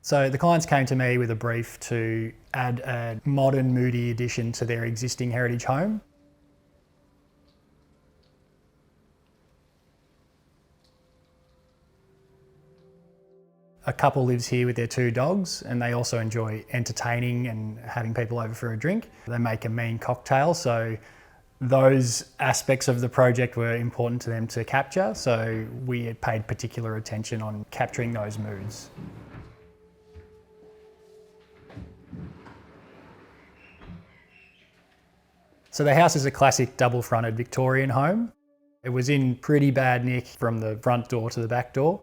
So the clients came to me with a brief to add a modern, moody addition to their existing heritage home. A couple lives here with their 2 dogs, and they also enjoy entertaining and having people over for a drink. They make a mean cocktail, so those aspects of the project were important to them to capture, so we had paid particular attention on capturing those moods. So the house is a classic double-fronted Victorian home. It was in pretty bad nick from the front door to the back door.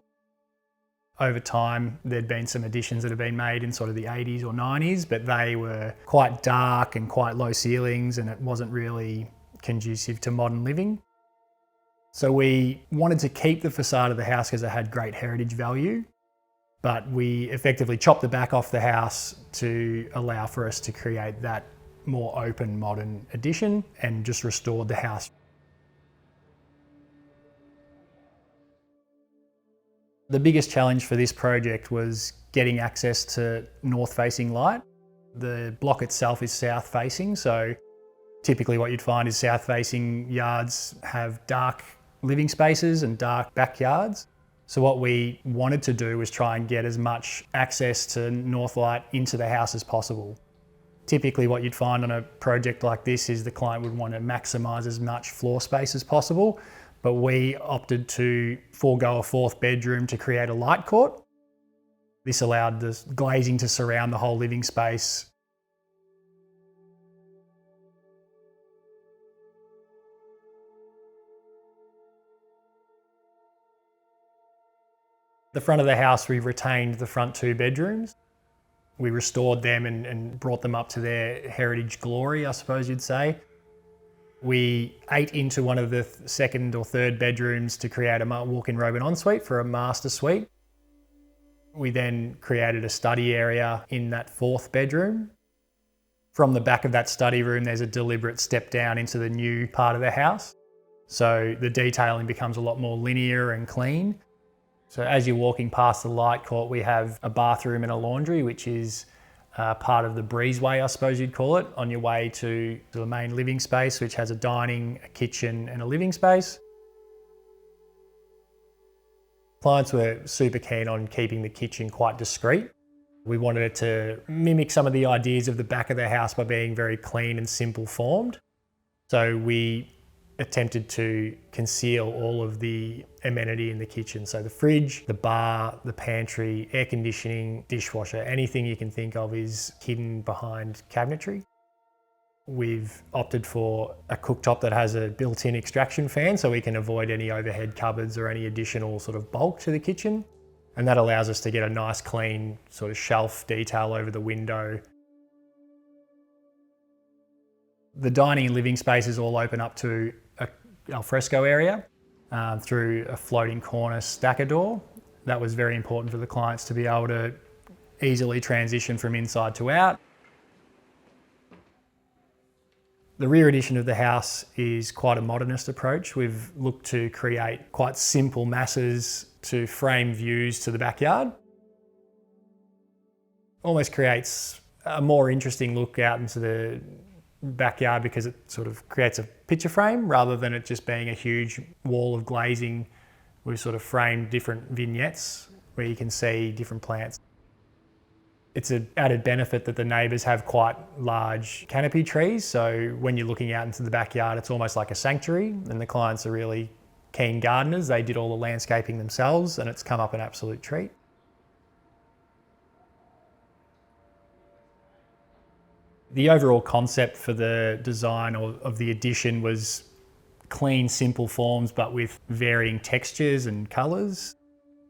Over time, there'd been some additions that had been made in sort of the 80s or 90s, but they were quite dark and quite low ceilings, and it wasn't really conducive to modern living. So we wanted to keep the facade of the house because it had great heritage value, but we effectively chopped the back off the house to allow for us to create that more open modern addition and just restored the house. The biggest challenge for this project was getting access to north-facing light. The block itself is south-facing, so typically what you'd find is south-facing yards have dark living spaces and dark backyards. So what we wanted to do was try and get as much access to north light into the house as possible. Typically what you'd find on a project like this is the client would want to maximise as much floor space as possible, but we opted to forego a 4th bedroom to create a light court. This allowed the glazing to surround the whole living space. The front of the house, we retained the front 2 bedrooms. We restored them and brought them up to their heritage glory, I suppose you'd say. We ate into one of the 2nd or 3rd bedrooms to create a walk-in-robe and ensuite for a master suite. We then created a study area in that 4th bedroom. From the back of that study room, there's a deliberate step down into the new part of the house. So the detailing becomes a lot more linear and clean. So as you're walking past the light court, we have a bathroom and a laundry, which is part of the breezeway, I suppose you'd call it, on your way to the main living space, which has a dining, a kitchen and a living space. Clients were super keen on keeping the kitchen quite discreet. We wanted it to mimic some of the ideas of the back of the house by being very clean and simple formed. So we attempted to conceal all of the amenity in the kitchen. So the fridge, the bar, the pantry, air conditioning, dishwasher, anything you can think of is hidden behind cabinetry. We've opted for a cooktop that has a built-in extraction fan so we can avoid any overhead cupboards or any additional sort of bulk to the kitchen. And that allows us to get a nice clean sort of shelf detail over the window. The dining and living spaces all open up to an alfresco area through a floating cornice stacker door. That was very important for the clients to be able to easily transition from inside to out. The rear addition of the house is quite a modernist approach. We've looked to create quite simple masses to frame views to the backyard. Almost creates a more interesting look out into the backyard because it sort of creates a picture frame rather than it just being a huge wall of glazing. We've sort of framed different vignettes where you can see different plants. It's an added benefit that the neighbours have quite large canopy trees, so when you're looking out into the backyard it's almost like a sanctuary, and the clients are really keen gardeners. They did all the landscaping themselves and it's come up an absolute treat. The overall concept for the design of the addition was clean, simple forms, but with varying textures and colours.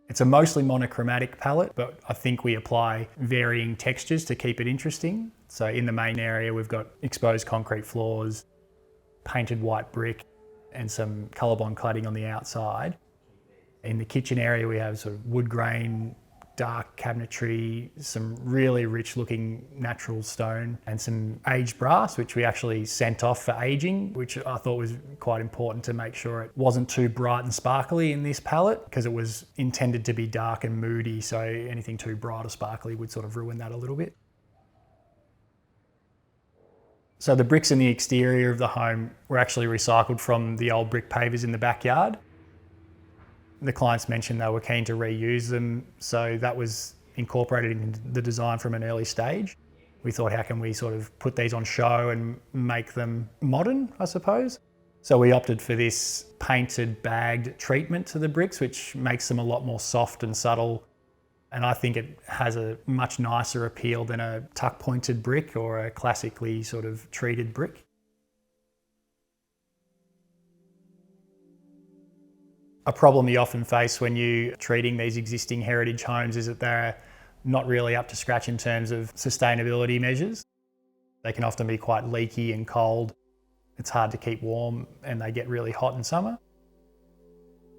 It's a mostly monochromatic palette, but I think we apply varying textures to keep it interesting. So in the main area, we've got exposed concrete floors, painted white brick, and some colorbond cladding on the outside. In the kitchen area, we have sort of wood grain dark cabinetry, some really rich looking natural stone and some aged brass, which we actually sent off for aging, which I thought was quite important to make sure it wasn't too bright and sparkly in this palette, because it was intended to be dark and moody, so anything too bright or sparkly would sort of ruin that a little bit. So the bricks in the exterior of the home were actually recycled from the old brick pavers in the backyard. The clients mentioned they were keen to reuse them, so that was incorporated into the design from an early stage. We thought, how can we sort of put these on show and make them modern, I suppose? So we opted for this painted bagged treatment to the bricks, which makes them a lot more soft and subtle. And I think it has a much nicer appeal than a tuck pointed brick or a classically sort of treated brick. A problem you often face when you're treating these existing heritage homes is that they're not really up to scratch in terms of sustainability measures. They can often be quite leaky and cold. It's hard to keep warm and they get really hot in summer.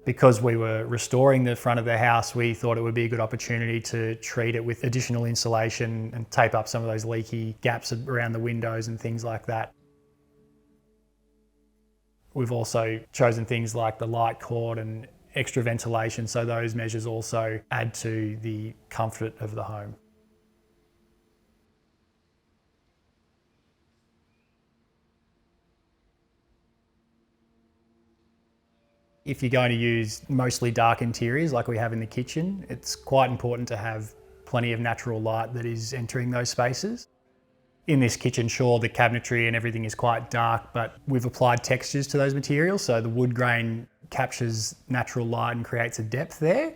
Because we were restoring the front of the house, we thought it would be a good opportunity to treat it with additional insulation and tape up some of those leaky gaps around the windows and things like that. We've also chosen things like the light cord and extra ventilation, so those measures also add to the comfort of the home. If you're going to use mostly dark interiors like we have in the kitchen, it's quite important to have plenty of natural light that is entering those spaces. In this kitchen, sure, the cabinetry and everything is quite dark, but we've applied textures to those materials, so the wood grain captures natural light and creates a depth there.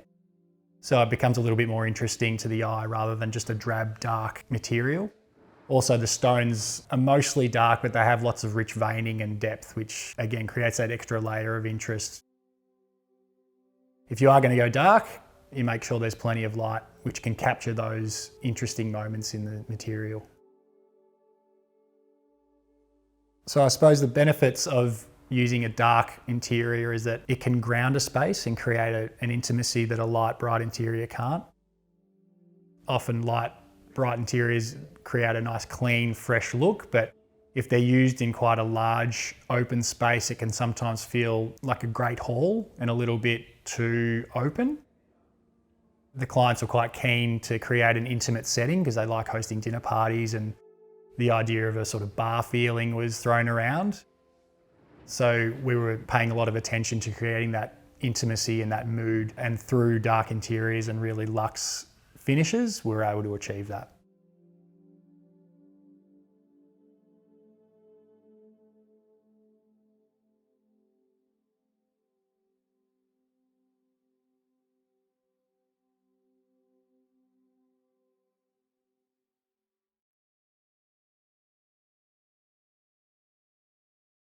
So it becomes a little bit more interesting to the eye rather than just a drab, dark material. Also, the stones are mostly dark, but they have lots of rich veining and depth, which again creates that extra layer of interest. If you are going to go dark, you make sure there's plenty of light which can capture those interesting moments in the material. So I suppose the benefits of using a dark interior is that it can ground a space and create an intimacy that a light, bright interior can't. Often light, bright interiors create a nice, clean, fresh look, but if they're used in quite a large open space, it can sometimes feel like a great hall and a little bit too open. The clients were quite keen to create an intimate setting because they like hosting dinner parties, and the idea of a sort of bar feeling was thrown around. So we were paying a lot of attention to creating that intimacy and that mood, and through dark interiors and really luxe finishes, we were able to achieve that.